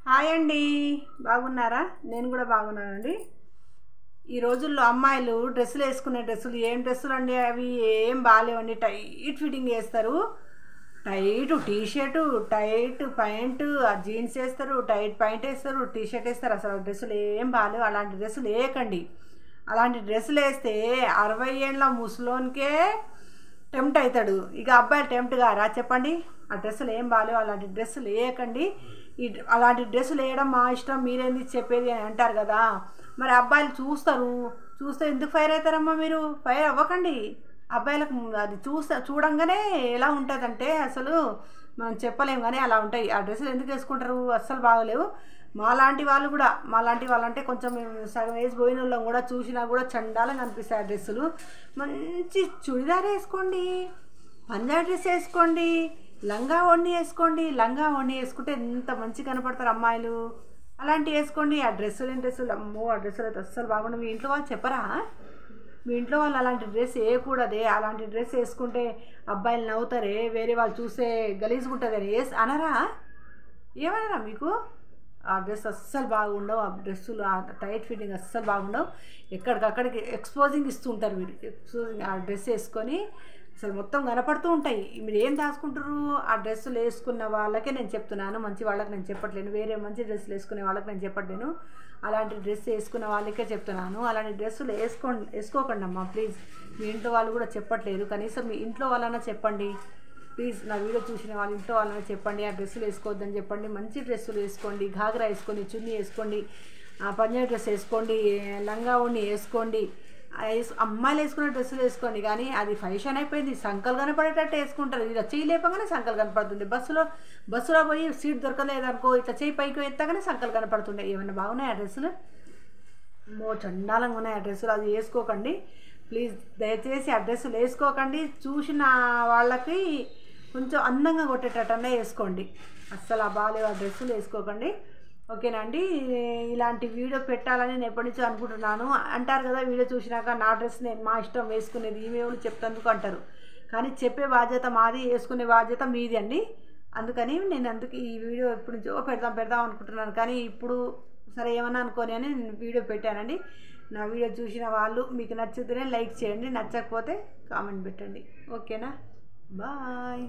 Hi అండి, బాగున్నారా? నేను కూడా బాగున్నానండి. ఈ రోజుల్లో అమ్మాయిలు డ్రెస్సులు వేసుకునే డ్రెస్సులు ఏం డ్రెస్సులు అండి, అవి ఏం బాగాలేవండి. టైట్ ఫిట్టింగ్ వేస్తారు, టైట్ టీషర్టు, టైట్ ప్యాంటు, ఆ జీన్స్ వేస్తారు, టైట్ ప్యాంట్ వేస్తారు, టీషర్ట్ వేస్తారు. అసలు డ్రెస్సులు ఏం బాగాలేవు. అలాంటి డ్రెస్సులు వేయకండి. అలాంటి డ్రెస్సులు వేస్తే 60 ఏళ్ళ ముసలోనికే టెంప్ట్ అవుతాడు. ఇక అబ్బాయిలు టెంప్ట్ కారా చెప్పండి? ఆ డ్రెస్సులు ఏం బాగాలేవు, అలాంటి డ్రెస్సులు వేయకండి. అలాంటి డ్రెస్సులు వేయడం మా ఇష్టం, మీరేంది చెప్పేది అని అంటారు కదా. మరి అబ్బాయిలు చూస్తే ఎందుకు ఫైర్ అవుతారమ్మా? మీరు ఫైర్ అవ్వకండి. అబ్బాయిలకు అది చూడంగానే ఎలా ఉంటుందంటే అసలు మనం చెప్పలేము, కానీ అలా ఉంటాయి. ఆ డ్రెస్సులు ఎందుకు వేసుకుంటారు? అస్సలు బాగలేవు. మాలాంటి వాళ్ళంటే కొంచెం సగం ఏజ్ పోయిన వాళ్ళం కూడా చూసినా కూడా చండాలంగా అనిపిస్తాయి ఆ డ్రెస్సులు. మంచి చుడిదార్ వేసుకోండి, పంజాబీ డ్రెస్ వేసుకోండి, లంగా ఓణి వేసుకుంటే ఎంత మంచి కనపడతారు అమ్మాయిలు. అలాంటివి వేసుకోండి. ఆ డ్రెస్సులు అమ్మో, ఆ డ్రెస్సులు అయితే అస్సలు బాగుండవు. మీ ఇంట్లో వాళ్ళు చెప్పరా? మీ ఇంట్లో వాళ్ళు అలాంటి డ్రెస్ వేయకూడదే, అలాంటి డ్రెస్ వేసుకుంటే అబ్బాయిలు నవ్వుతారే, వేరే వాళ్ళు చూస్తే గలీజ్గా ఉంటుంది అనరా? ఏమనరా మీకు? ఆ డ్రెస్ అస్సలు బాగుండవు. ఆ డ్రెస్సులు ఆ టైట్ ఫిట్టింగ్ అస్సలు బాగుండవు. ఎక్కడికక్కడికి ఎక్స్పోజింగ్ ఇస్తుంటారు మీరు. ఎక్స్పోజింగ్ ఆ డ్రెస్ వేసుకొని అసలు మొత్తం కనపడుతూ ఉంటాయి. మీరు ఏం దాచుకుంటారు? ఆ డ్రెస్సులు వేసుకున్న వాళ్ళకే నేను చెప్తున్నాను, మంచి వాళ్ళకి నేను చెప్పట్లేను. వేరే మంచి డ్రెస్సులు వేసుకునే వాళ్ళకి నేను చెప్పట్లేను, అలాంటి డ్రెస్ వేసుకున్న వాళ్ళకే చెప్తున్నాను. అలాంటి డ్రెస్సులు వేసుకోకండి అమ్మా ప్లీజ్. మీ ఇంట్లో వాళ్ళు కూడా చెప్పట్లేదు, కనీసం మీ ఇంట్లో వాళ్ళన్నా చెప్పండి ప్లీజ్. నా వీడియో చూసిన వాళ్ళ ఇంట్లో వాళ్ళని చెప్పండి ఆ డ్రెస్సులు వేసుకోవద్దని చెప్పండి. మంచి డ్రెస్సులు వేసుకోండి, ఘాగ్రా వేసుకోండి, చున్నీ వేసుకోండి, పంజాబీ డ్రెస్ వేసుకోండి, లంగా ఓణి వేసుకోండి. అమ్మాయిలు వేసుకునే డ్రెస్సులు వేసుకోండి, కానీ అది ఫ్యాషన్ అయిపోయింది. సంకలు కనపడేటట్టు వేసుకుంటారు. ఇలా చెయ్యి లేపగానే సంకలు కనపడుతుంది. బస్సులో పోయి సీట్ దొరకలేదనుకో, ఇట్లా చెయ్యి పైకి ఎత్తగానే సంకలు కనపడుతుండే. ఏమన్నా బాగున్నాయి ఆ డ్రెస్సులు? చండాలంగా ఉన్నాయి ఆ డ్రెస్సులు. అది వేసుకోకండి ప్లీజ్. దయచేసి ఆ డ్రెస్సులు వేసుకోకండి. చూసిన వాళ్ళకి కొంచెం అందంగా కొట్టేటట్టనే వేసుకోండి. అస్సలు బాగాలేవు ఆ డ్రెస్సులు, వేసుకోకండి. ఓకేనా అండి? ఇలాంటి వీడియో పెట్టాలని నేను ఎప్పటి నుంచో అనుకుంటున్నాను. అంటారు కదా, వీడియో చూసినాక నా డ్రెస్ నేను మా ఇష్టం వేసుకునేది, ఈమె వాళ్ళు చెప్తందుకు అంటారు. కానీ చెప్పే బాధ్యత మాది, వేసుకునే బాధ్యత మీది అండి. అందుకని నేను ఈ వీడియో ఎప్పటి నుంచో పెడదాం అనుకుంటున్నాను. కానీ ఇప్పుడు సరే ఏమన్నా అనుకోని అని నేను వీడియో పెట్టానండి. నా వీడియో చూసిన వాళ్ళు మీకు నచ్చితేనే లైక్ చేయండి, నచ్చకపోతే కామెంట్ పెట్టండి. ఓకేనా? బాయ్.